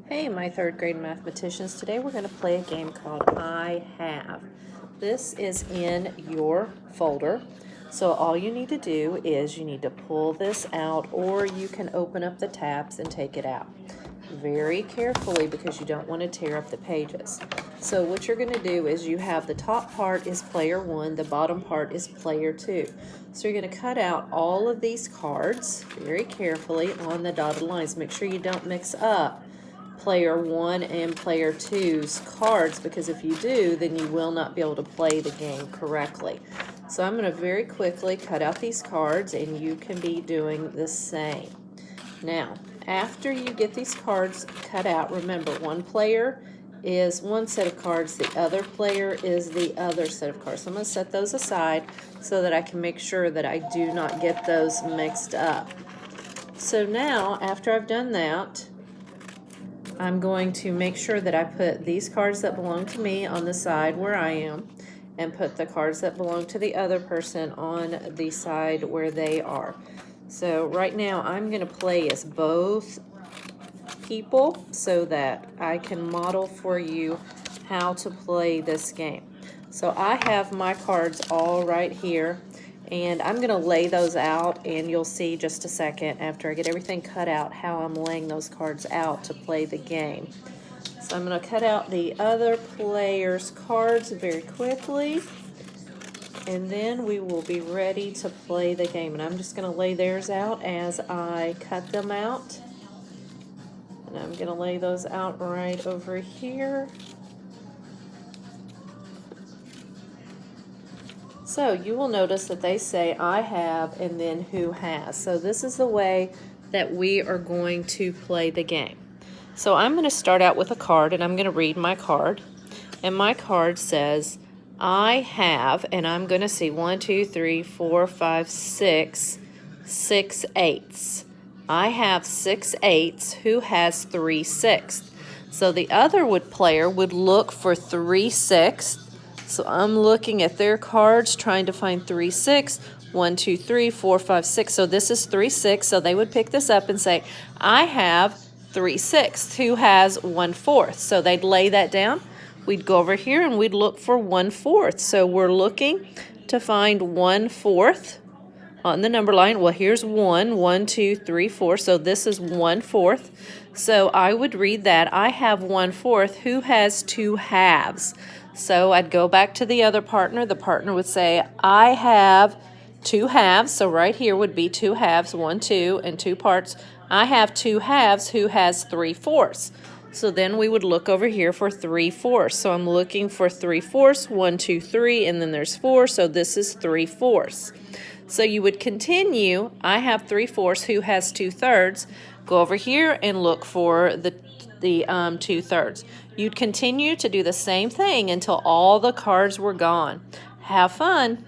Hey, my third grade mathematicians. Today we're going to play a game called I Have. This is in your folder. So all you need to do is you need to pull this out, or you can open up the tabs and take it out. Very carefully, because you don't want to tear up the pages. So what you're going to do is you have the top part is player 1, the bottom part is player 2. So you're going to cut out all of these cards very carefully on the dotted lines. Make sure you don't mix up player 1 and player 2's cards, because if you do, then you will not be able to play the game correctly. So I'm going to very quickly cut out these cards, and you can be doing the same. Now, after you get these cards cut out, remember, one player is one set of cards, the other player is the other set of cards. So I'm going to set those aside so that I can make sure that I do not get those mixed up. So now, after I've done that, I'm going to make sure that I put these cards that belong to me on the side where I am, and put the cards that belong to the other person on the side where they are. So right now I'm going to play as both people so that I can model for you how to play this game. So I have my cards all right here, and I'm going to lay those out, and you'll see just a second after I get everything cut out how I'm laying those cards out to play the game. So I'm going to cut out the other player's cards very quickly, and then we will be ready to play the game. And I'm just going to lay theirs out as I cut them out. And I'm going to lay those out right over here. So you will notice that they say I have and then who has. So this is the way that we are going to play the game. So I'm going to start out with a card, and I'm going to read my card. And my card says I have, and I'm going to see 1, 2, 3, 4, 5, 6, 6 eighths. I have 6 eighths. Who has 3 sixths? So the other player would look for 3 sixths. So I'm looking at their cards, trying to find 3 sixths. 1, 2, 3, 4, 5, 6. So this is 3 sixths. So they would pick this up and say, I have 3 sixths. Who has 1/4? So they'd lay that down. We'd go over here and we'd look for 1/4. So we're looking to find 1/4 on the number line. Well, here's 1, 1, 2, 3, 4. So this is 1/4. So I would read that. I have 1/4. Who has 2 halves? So I'd go back to the other partner. The partner would say, I have 2 halves. So right here would be 2 halves, 1, 2, and 2 parts. I have 2 halves. Who has 3/4? So then we would look over here for 3/4. So I'm looking for 3/4, 1, 2, 3, and then there's 4. So this is 3/4. So you would continue, I have 3/4. Who has 2/3? Go over here and look for the 2/3. You'd continue to do the same thing until all the cards were gone. Have fun.